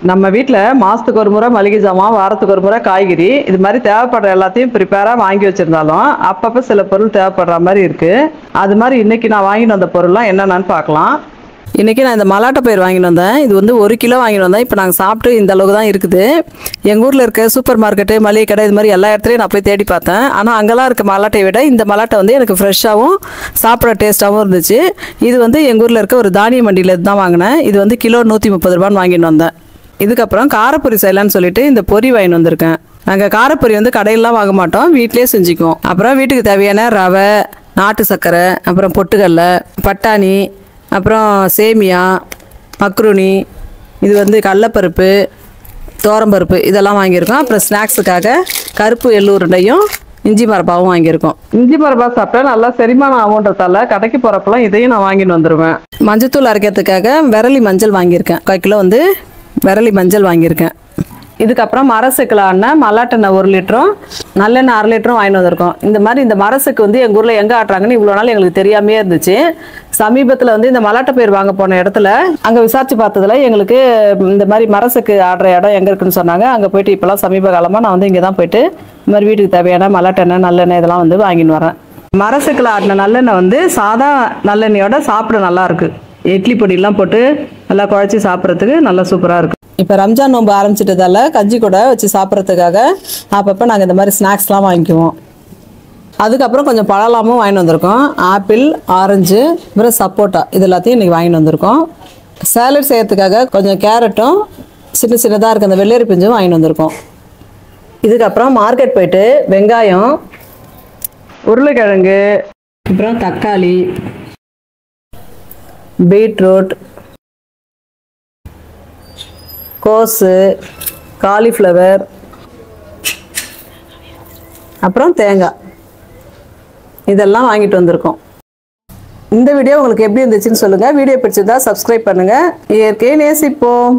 நம்ம வீட்டில் மாதத்துக்கு ஒரு முறை மளிகை ஜாமான், வாரத்துக்கு ஒரு முறை காய்கறி, இது மாதிரி தேவைப்படுற எல்லாத்தையும் ப்ரிப்பேராக வாங்கி வச்சுருந்தாலும் அப்பப்போ சில பொருள் தேவைப்படுற மாதிரி இருக்குது. அது மாதிரி இன்றைக்கி நான் வாங்கிட்டு வந்த பொருள்லாம் என்னென்னு பார்க்கலாம். இன்றைக்கி நான் இந்த மலாட்டை பயிர் வாங்கிட்டு வந்தேன். இது வந்து 1 கிலோ வாங்கிட்டு வந்தேன். இப்போ நாங்கள் சாப்பிட்டு இந்த அளவுக்கு தான் இருக்குது. எங்கள் ஊரில் இருக்க சூப்பர் மார்க்கெட்டு, மளிகை கடை, இது மாதிரி எல்லா இடத்துலையும் நான் போய் தேடி பார்த்தேன். ஆனால் அங்கெல்லாம் இருக்க மலாட்டையை விட இந்த மலாட்டை வந்து எனக்கு ஃப்ரெஷ்ஷாகவும் சாப்பிட டேஸ்ட்டாகவும் இருந்துச்சு. இது வந்து எங்கள் ஊரில் இருக்க ஒரு தானிய மண்டியில் தான் வாங்கினேன். இது வந்து கிலோ 130 ரூபான்னு வாங்கிட்டு வந்தேன். இதுக்கப்புறம் காரப்பொரி செய்யலான்னு சொல்லிட்டு இந்த பொரி வாங்கிட்டு வந்திருக்கேன். நாங்கள் காரப்பொரி வந்து கடையிலாம் வாங்க மாட்டோம், வீட்டிலே செஞ்சுக்குவோம். அப்புறம் வீட்டுக்கு தேவையான ரவை, நாட்டு சர்க்கரை, அப்புறம் பொட்டுக்கடலை, பட்டாணி, அப்புறம் சேமியா, மக்ருனி, இது வந்து கடலைப்பருப்பு, தோரம்பருப்பு இதெல்லாம் வாங்கியிருக்கோம். அப்புறம் ஸ்நாக்ஸுக்காக கருப்பு எள்ளு உருண்டையும் இஞ்சி மரப்பாவும் வாங்கியிருக்கோம். இஞ்சி மரப்பா சாப்பிட்டா நல்லா செரிமானம் ஆகுன்றதால கடைக்கு போகிறப்பெல்லாம் இதையும் நான் வாங்கிட்டு வந்துடுவேன். மஞ்சத்தூள் அரைக்கிறதுக்காக விரலி மஞ்சள் வாங்கியிருக்கேன். 1 கிலோ வந்து விரலி மஞ்சள் வாங்கியிருக்கேன். இதுக்கப்புறம் மரசெக்கில் ஆடின மல்லாட்டெண்ணெய் 1 லிட்டரும், நல்லெண்ணெய் 1/2 லிட்டரும் வாங்கிட்டு வந்திருக்கோம். இந்த மாதிரி இந்த மரசெக்கு வந்து எங்கள் ஊரில் எங்கே ஆட்டுறாங்கன்னு இவ்வளோ நாள் எங்களுக்கு தெரியாமே இருந்துச்சு. சமீபத்தில் வந்து இந்த மல்லாட்டை பயிர் வாங்க போன இடத்துல அங்கே விசாரிச்சு பார்த்ததுல எங்களுக்கு இந்த மாதிரி மரசெக்கு ஆடுற இடம் எங்கே இருக்குன்னு சொன்னாங்க. அங்கே போயிட்டு இப்போலாம் சமீப காலமாக நான் வந்து இங்கே தான் போயிட்டு இந்த மாதிரி வீட்டுக்கு தேவையான மல்லாட்டெண்ணெய், நல்லெண்ணெய் இதெல்லாம் வந்து வாங்கின்னு வரேன். மரசெக்கில் ஆடின நல்லெண்ணெய் வந்து சாதா நல்லெண்ணெயோட சாப்பிட நல்லாயிருக்கு. இட்லி பொடியெல்லாம் போட்டு நல்லா குழச்சி சாப்பிட்றதுக்கு நல்லா சூப்பராக இருக்குது. இப்போ ரம்ஜான் நோன்பு ஆரம்பிச்சிட்டதால கஞ்சி கூட வச்சு சாப்பிட்றதுக்காக அப்பப்போ நாங்கள் இந்த மாதிரி ஸ்நாக்ஸ்லாம் வாங்கிக்குவோம். அதுக்கப்புறம் கொஞ்சம் பழலாமும் வாங்கிட்டு வந்திருக்கோம். ஆப்பிள், ஆரஞ்சு, அப்புறம் சப்போட்டா இது எல்லாத்தையும் இன்றைக்கி வாங்கிட்டு வந்திருக்கோம். சேலட் செய்யறதுக்காக கொஞ்சம் கேரட்டும் சின்ன சின்னதாக இருக்க அந்த வெள்ளரி பிஞ்சும் வாங்கிட்டு வந்திருக்கோம். இதுக்கப்புறம் மார்க்கெட் போயிட்டு வெங்காயம், உருளைக்கிழங்கு, அப்புறம் தக்காளி, பீட்ரூட், கோஸு, காலிஃப்ளவர், அப்புறம் தேங்காய் இதெல்லாம் வாங்கிட்டு வந்திருக்கோம். இந்த வீடியோ உங்களுக்கு எப்படி இருந்துச்சுன்னு சொல்லுங்கள். வீடியோ பிடிச்சிருந்தா சப்ஸ்கிரைப் பண்ணுங்கள். இயற்கையை நேசிப்போம்.